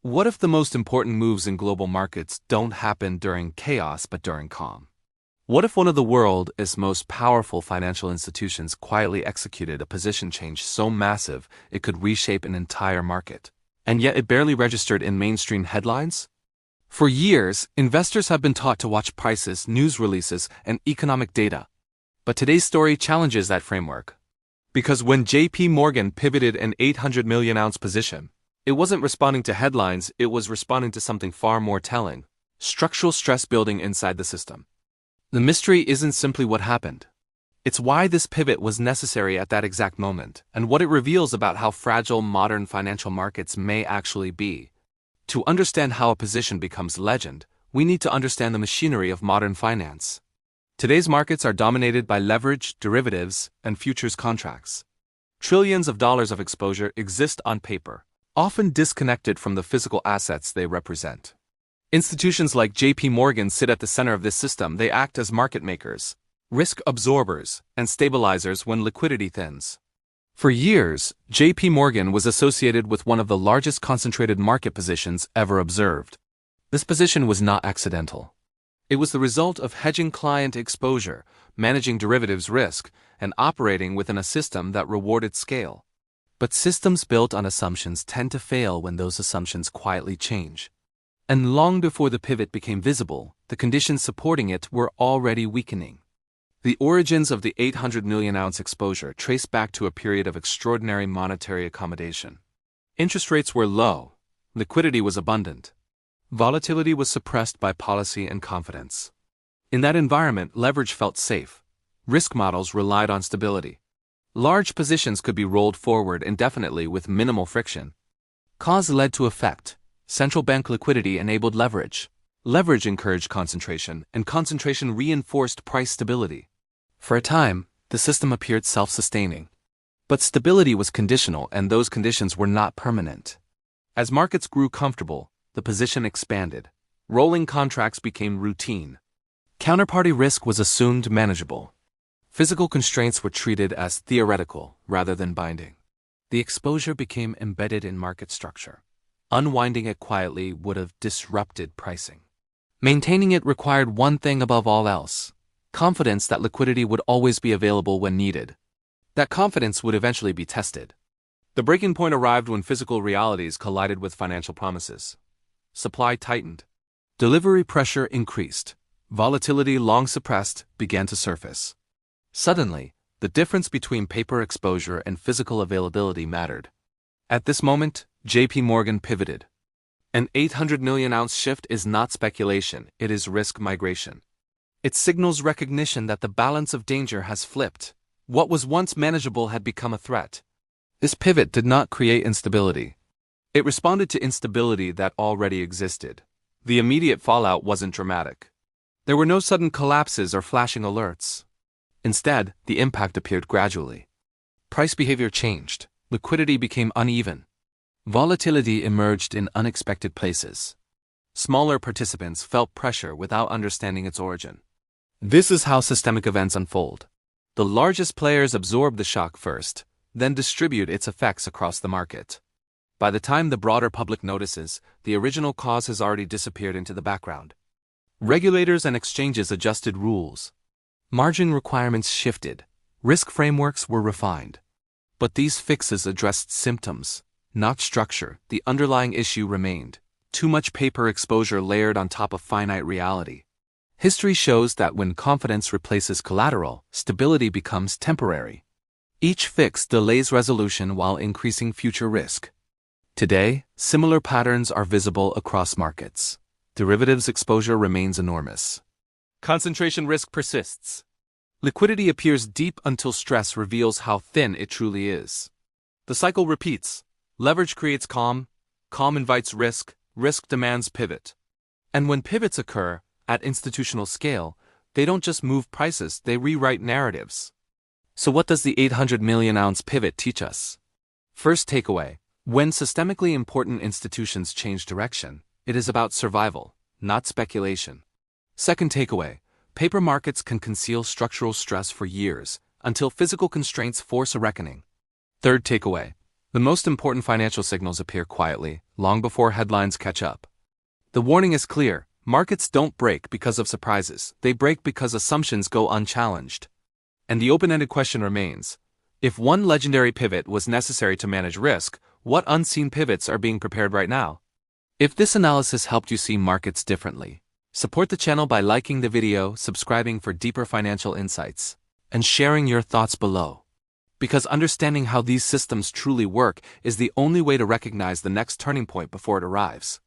What if the most important moves in global markets don't happen during chaos but during calm? What if one of the world's most powerful financial institutions quietly executed a position change so massive it could reshape an entire market, and yet it barely registered in mainstream headlines? For years, investors have been taught to watch prices, news releases, and economic data. But today's story challenges that framework. Because when JPMorgan pivoted an 800 million ounce position, it wasn't responding to headlines, it was responding to something far more telling: structural stress building inside the system. The mystery isn't simply what happened. It's why this pivot was necessary at that exact moment, and what it reveals about how fragile modern financial markets may actually be. To understand how a position becomes legend, we need to understand the machinery of modern finance. Today's markets are dominated by leverage, derivatives, and futures contracts. Trillions of dollars of exposure exist on paper, often disconnected from the physical assets they represent. Institutions like JPMorgan sit at the center of this system. They act as market makers, risk absorbers, and stabilizers when liquidity thins. For years, JPMorgan was associated with one of the largest concentrated market positions ever observed. This position was not accidental. It was the result of hedging client exposure, managing derivatives risk, and operating within a system that rewarded scale. But systems built on assumptions tend to fail when those assumptions quietly change. And long before the pivot became visible, the conditions supporting it were already weakening. The origins of the 800 million ounce exposure trace back to a period of extraordinary monetary accommodation. Interest rates were low, liquidity was abundant, volatility was suppressed by policy and confidence. In that environment, leverage felt safe. Risk models relied on stability. Large positions could be rolled forward indefinitely with minimal friction. Cause led to effect. Central bank liquidity enabled leverage. Leverage encouraged concentration, and concentration reinforced price stability. For a time, the system appeared self-sustaining. But stability was conditional, and those conditions were not permanent. As markets grew comfortable, the position expanded. Rolling contracts became routine. Counterparty risk was assumed manageable. Physical constraints were treated as theoretical rather than binding. The exposure became embedded in market structure. Unwinding it quietly would have disrupted pricing. Maintaining it required one thing above all else: confidence that liquidity would always be available when needed. That confidence would eventually be tested. The breaking point arrived when physical realities collided with financial promises. Supply tightened. Delivery pressure increased. Volatility long suppressed began to surface. Suddenly, the difference between paper exposure and physical availability mattered. At this moment, JPMorgan pivoted. An 800 million ounce shift is not speculation, it is risk migration. It signals recognition that the balance of danger has flipped. What was once manageable had become a threat. This pivot did not create instability. It responded to instability that already existed. The immediate fallout wasn't dramatic. There were no sudden collapses or flashing alerts. Instead, the impact appeared gradually. Price behavior changed. Liquidity became uneven. Volatility emerged in unexpected places. Smaller participants felt pressure without understanding its origin. This is how systemic events unfold. The largest players absorb the shock first, then distribute its effects across the market. By the time the broader public notices, the original cause has already disappeared into the background. Regulators and exchanges adjusted rules. Margin requirements shifted. Risk frameworks were refined. But these fixes addressed symptoms, not structure. The underlying issue remained: too much paper exposure layered on top of finite reality. History shows that when confidence replaces collateral, stability becomes temporary. Each fix delays resolution while increasing future risk. Today, similar patterns are visible across markets. Derivatives exposure remains enormous. Concentration risk persists. Liquidity appears deep until stress reveals how thin it truly is. The cycle repeats. Leverage creates calm invites risk demands pivot. And when pivots occur, at institutional scale, they don't just move prices, they rewrite narratives. So what does the 800 million ounce pivot teach us? First takeaway: when systemically important institutions change direction, it is about survival, not speculation. Second takeaway: paper markets can conceal structural stress for years, until physical constraints force a reckoning. Third takeaway: The most important financial signals appear quietly, long before headlines catch up. The warning is clear: markets don't break because of surprises, they break because assumptions go unchallenged. And the open-ended question remains: if one legendary pivot was necessary to manage risk, what unseen pivots are being prepared right now? If this analysis helped you see markets differently, support the channel by liking the video, subscribing for deeper financial insights, and sharing your thoughts below. Because understanding how these systems truly work is the only way to recognize the next turning point before it arrives.